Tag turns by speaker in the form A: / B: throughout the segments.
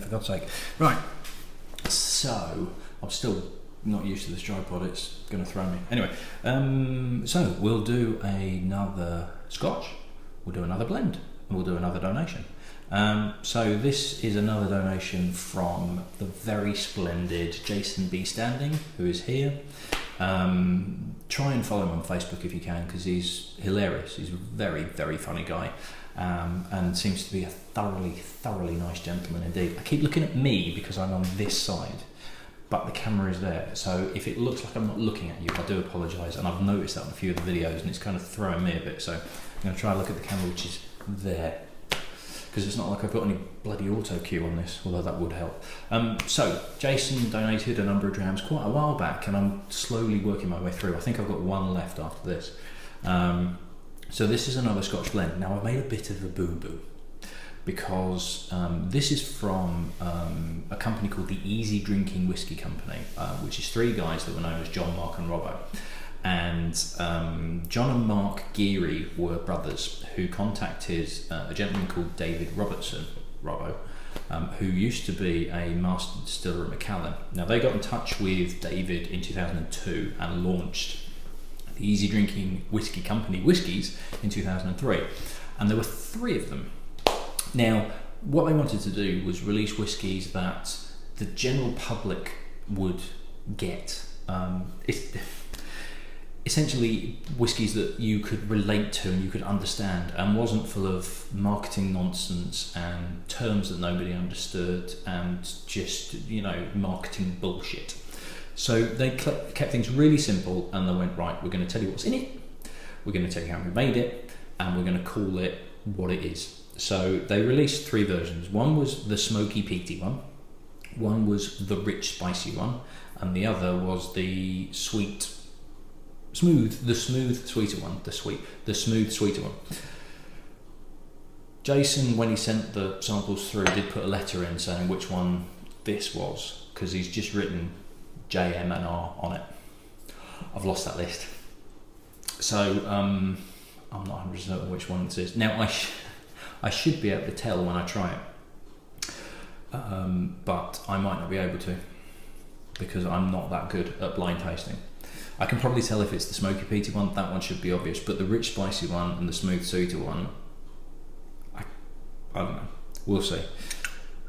A: for God's sake. Right, so I'm still not used to this tripod, it's going to throw me. Anyway, so we'll do another scotch, we'll do another blend, and we'll do another donation. So this is another donation from the very splendid Jason B. Standing, who is here. Try and follow him on Facebook if you can, because he's hilarious. He's a very, very funny guy, and seems to be a thoroughly nice gentleman indeed. I keep looking at me because I'm on this side, but the camera is there, so if it looks like I'm not looking at you, I do apologise, and I've noticed that on a few of the videos and it's kind of throwing me a bit, so I'm going to try and look at the camera which is there, because it's not like I've got any bloody auto cue on this, although that would help. So Jason donated a number of drams quite a while back, and I'm slowly working my way through. I think I've got one left after this. So this is another Scotch blend. Now I've made a bit of a boo-boo, because this is from a company called the Easy Drinking Whisky Company, which is three guys that were known as John, Mark and Robbo. And John and Mark Geary were brothers who contacted a gentleman called David Robertson, Robbo, who used to be a master distiller at Macallan. Now they got in touch with David in 2002 and launched the Easy Drinking Whisky Company whiskies in 2003, and there were three of them. Now what they wanted to do was release whiskies that the general public would get. Essentially whiskies that you could relate to and you could understand, and wasn't full of marketing nonsense and terms that nobody understood and just, you know, marketing bullshit. So they kept things really simple, and they went, right, we're going to tell you what's in it, we're going to tell you how we made it, and we're going to call it what it is. So they released three versions. One was the smoky peaty one was the rich spicy one, and the other was the smooth sweeter one. Jason, when he sent the samples through, did put a letter in saying which one this was, because he's just written J, M and R on it. I've lost that list, so I'm not 100% certain which one this is. Now I should be able to tell when I try it, but I might not be able to, because I'm not that good at blind tasting. I can probably tell if it's the smoky peaty one, that one should be obvious, but the rich spicy one and the smooth sweeter one, I don't know, we'll see.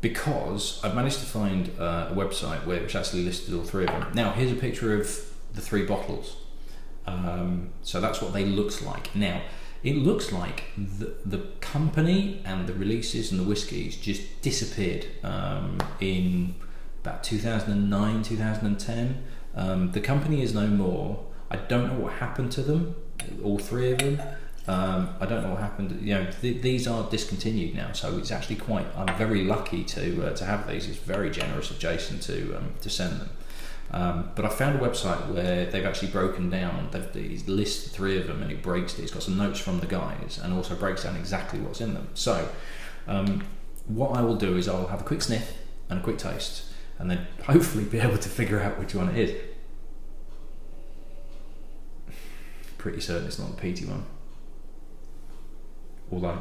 A: Because I've managed to find a website which actually listed all three of them. Now here's a picture of the three bottles, so that's what they looked like. Now it looks like the company and the releases and the whiskies just disappeared in about 2009, 2010. The company is no more. I don't know what happened to them, all three of them. I don't know what happened. You know, these are discontinued now, so it's actually quite. I'm very lucky to have these. It's very generous of Jason to send them. But I found a website where they've actually broken down. They've listed three of them, and it breaks. It's got some notes from the guys, and also breaks down exactly what's in them. So, what I will do is I'll have a quick sniff and a quick taste, and then hopefully be able to figure out which one it is. Pretty certain it's not the peaty one, although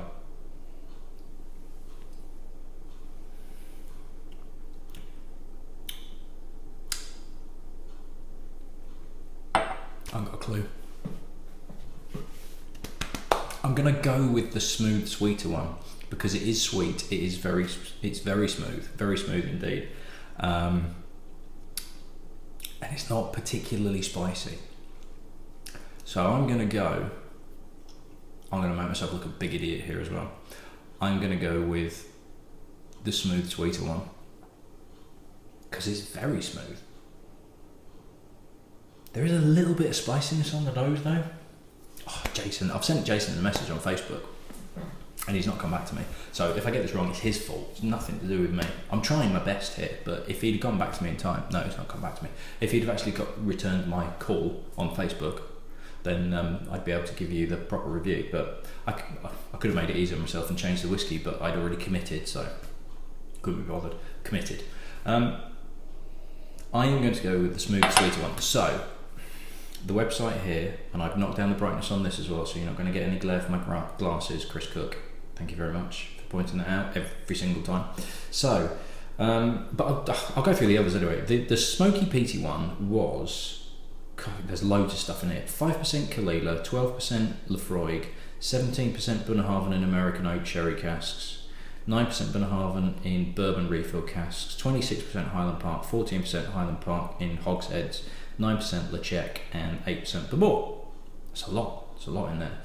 A: I haven't got a clue. I'm gonna go with the smooth sweeter one, because it is sweet, it's very smooth indeed, and it's not particularly spicy. So I'm going to make myself look a big idiot here as well. I'm going to go with the smooth sweeter one, because it's very smooth. There is a little bit of spiciness on the nose though. Oh, Jason, I've sent Jason a message on Facebook and he's not come back to me. So if I get this wrong, it's his fault. It's nothing to do with me. I'm trying my best here, but if he'd gone back to me in time, no, he's not come back to me. If he'd have actually returned my call on Facebook, then I'd be able to give you the proper review. But I could have made it easier on myself and changed the whiskey, but I'd already committed, so couldn't be bothered. Committed. I am going to go with the smooth sweeter one. So the website here, and I've knocked down the brightness on this as well, so you're not going to get any glare from my glasses, Chris Cook. Thank you very much for pointing that out every single time. So But I'll go through the others anyway. The smoky peaty one was, God, there's loads of stuff in it. 5% Kalila, 12% Lafroig, 17% Bunnahabhain in American oak sherry casks, 9% Bunnahabhain in bourbon refill casks, 26% Highland Park, 14% Highland Park in hogsheads, 9% Lechec, and 8% Babor. That's a lot. It's a lot in there.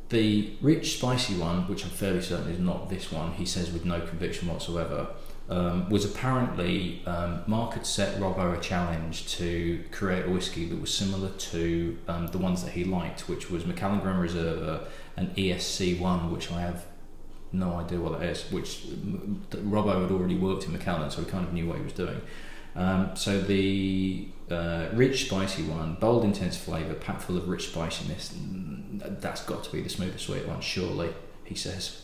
A: The rich spicy one, which I'm fairly certain is not this one, he says with no conviction whatsoever, was apparently Mark had set Robbo a challenge to create a whiskey that was similar to the ones that he liked, which was Macallan Glen Reserve and ESC1, which I have no idea what that is, which Robbo had already worked in Macallan, so he kind of knew what he was doing. So the rich spicy one, bold intense flavour, packed full of rich spiciness, that's got to be the smooth sweet one, surely, he says.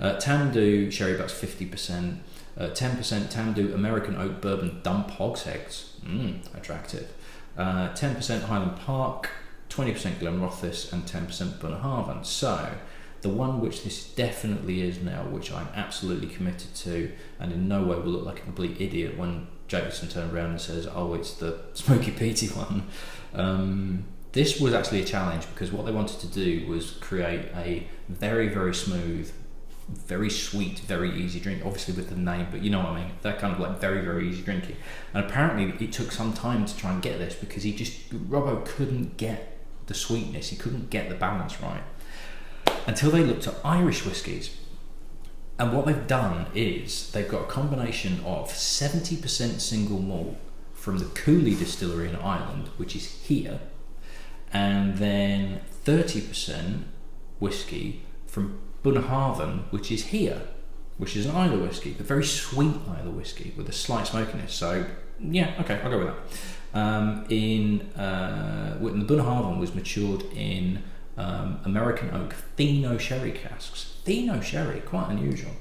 A: Tamdu sherry butts 50%, 10% Tamdu American oak bourbon dump hogsheads, attractive. 10% Highland Park, 20% Glenrothes, and 10% Bunnahabhain. So the one which this definitely is now, which I'm absolutely committed to, and in no way will look like a complete idiot when Jacobson turned around and says, oh, it's the smoky peaty one. This was actually a challenge because what they wanted to do was create a very, very smooth, very sweet, very easy drink, obviously with the name, but you know what I mean, that kind of like very, very easy drinking. And apparently it took some time to try and get this because Robbo couldn't get the sweetness, he couldn't get the balance right until they looked at Irish whiskies. And what they've done is they've got a combination of 70% single malt from the Cooley distillery in Ireland, which is here, and then 30% whiskey from Bunnahabhain, which is here, which is an Islay whiskey, but very sweet Islay whiskey with a slight smokiness. So yeah, okay, I'll go with that. The Bunnahabhain was matured in American oak Fino sherry casks. Fino sherry, quite unusual.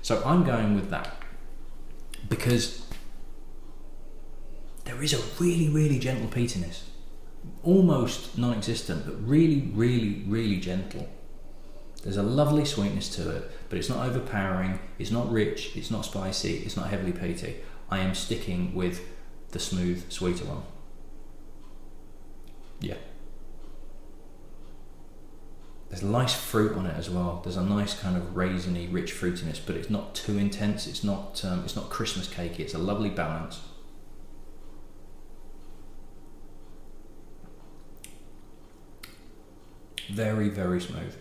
A: So I'm going with that because there is a really, really gentle peatiness, almost non-existent, but really, really, really gentle. There's a lovely sweetness to it, but it's not overpowering, it's not rich, it's not spicy, it's not heavily peaty. I am sticking with the smooth, sweeter one. Yeah. There's nice fruit on it as well. There's a nice kind of raisiny, rich fruitiness, but it's not too intense. It's not Christmas cakey. It's a lovely balance. Very, very smooth.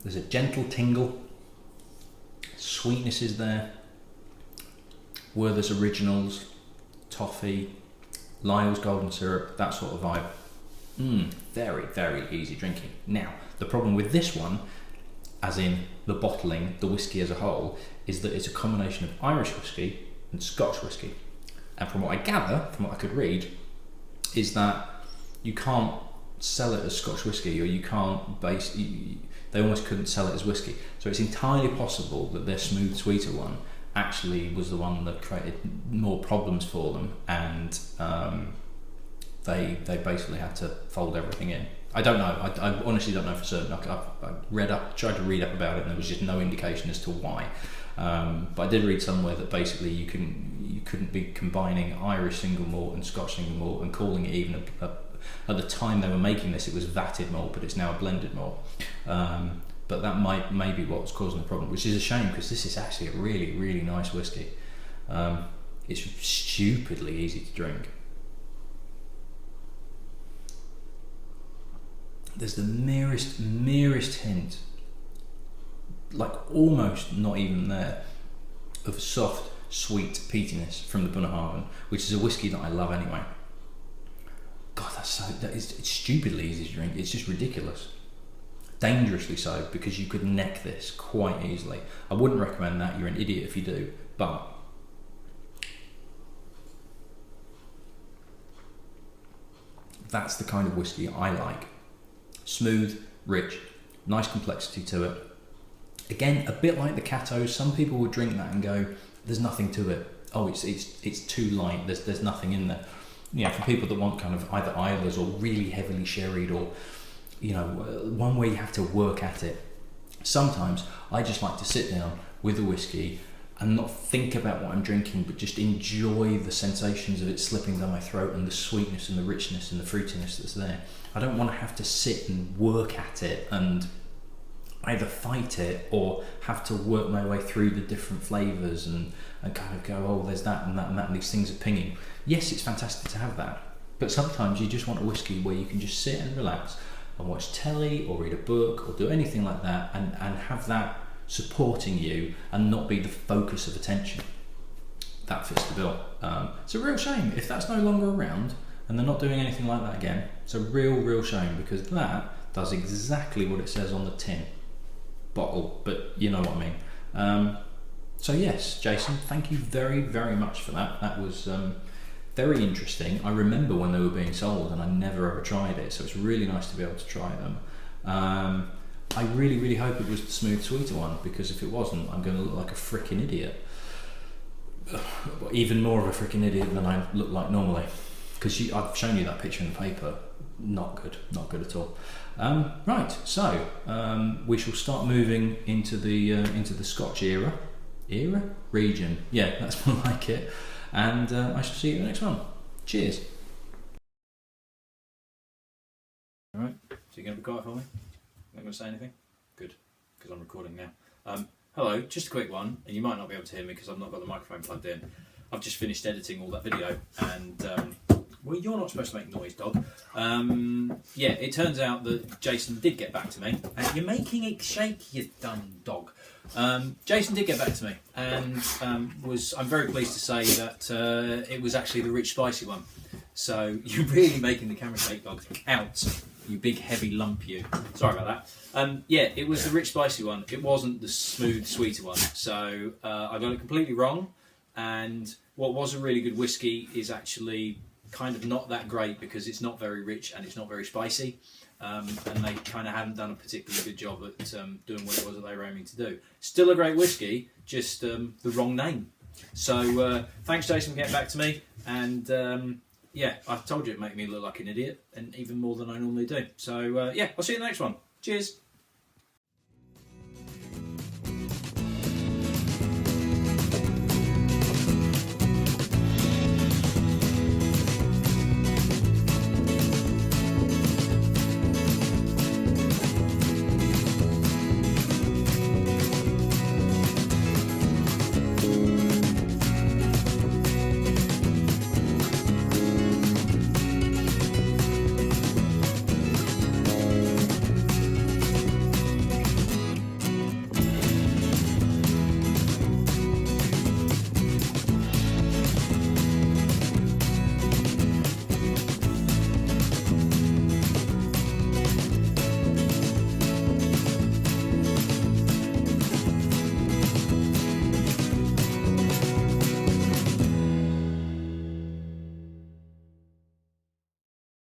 A: There's a gentle tingle. Sweetness is there. Werther's Originals, toffee, Lyle's golden syrup, that sort of vibe. Very, very easy drinking. Now, the problem with this one, as in the bottling, the whiskey as a whole, is that it's a combination of Irish whiskey and Scotch whiskey. And from what I gather, from what I could read, is that you can't sell it as Scotch whiskey, or you can't they almost couldn't sell it as whiskey. So it's entirely possible that their smooth, sweeter one actually was the one that created more problems for them, and they basically had to fold everything in. I don't know. I honestly don't know for certain. I've tried to read up about it, and there was just no indication as to why. But I did read somewhere that basically you couldn't be combining Irish single malt and Scotch single malt and calling it even at the time they were making this, it was vatted malt, but it's now a blended malt. But that may be what's causing the problem, which is a shame because this is actually a really, really nice whiskey. It's stupidly easy to drink. There's the merest hint, like almost not even there, of soft, sweet peatiness from the Bunnahabhain, which is a whiskey that I love anyway. God, it's stupidly easy to drink. It's just ridiculous. Dangerously so, because you could neck this quite easily. I wouldn't recommend that. You're an idiot if you do, but that's the kind of whiskey I like. Smooth, rich, nice complexity to it. Again, a bit like the Catos, some people would drink that and go, there's nothing to it. Oh, it's too light, there's nothing in there. You know, for people that want kind of either Islers or really heavily sherried, or, you know, one where you have to work at it. Sometimes I just like to sit down with a whiskey and not think about what I'm drinking, but just enjoy the sensations of it slipping down my throat and the sweetness and the richness and the fruitiness that's there. I don't want to have to sit and work at it and either fight it or have to work my way through the different flavours and kind of go, oh, there's that and that and that, and these things are pinging. Yes, it's fantastic to have that, but sometimes you just want a whiskey where you can just sit and relax and watch telly or read a book or do anything like that, and have that supporting you and not be the focus of attention. That fits the bill. It's a real shame if that's no longer around and they're not doing anything like that again. It's a real shame, because that does exactly what it says on the tin bottle, but you know what I mean. So yes, Jason, thank you very much for that. That was very interesting. I remember when they were being sold and I never ever tried it, so it's really nice to be able to try them. I really hope it was the smooth sweeter one, because if it wasn't, I'm going to look like a frickin' idiot. Even more of a frickin' idiot than I look like normally, because I've shown you that picture in the paper. Not good at all. Right, so we shall start moving into the Scotch region. Yeah, that's more like it. And I shall see you in the next one. Cheers. All right, so you're going to be quiet for me? Not going to say anything? Good, because I'm recording now. Hello, just a quick one, and you might not be able to hear me because I've not got the microphone plugged in. I've just finished editing all that video, and well, you're not supposed to make noise, dog. Yeah, it turns out that Jason did get back to me. You're making it shake, you dumb dog. Jason did get back to me, and I'm very pleased to say that it was actually the rich spicy one. So you're really making the camera shake, dog. Out, you big heavy lump, you. Sorry about that. Yeah, it was the rich spicy one. It wasn't the smooth sweeter one. So I got it completely wrong. And what was a really good whiskey is actually kind of not that great, because it's not very rich and it's not very spicy. And they kind of haven't done a particularly good job at doing what it was that they were aiming to do. Still a great whiskey, just the wrong name. So thanks, Jason, for getting back to me. And yeah, I told you it made me look like an idiot, and even more than I normally do. So yeah, I'll see you in the next one. Cheers.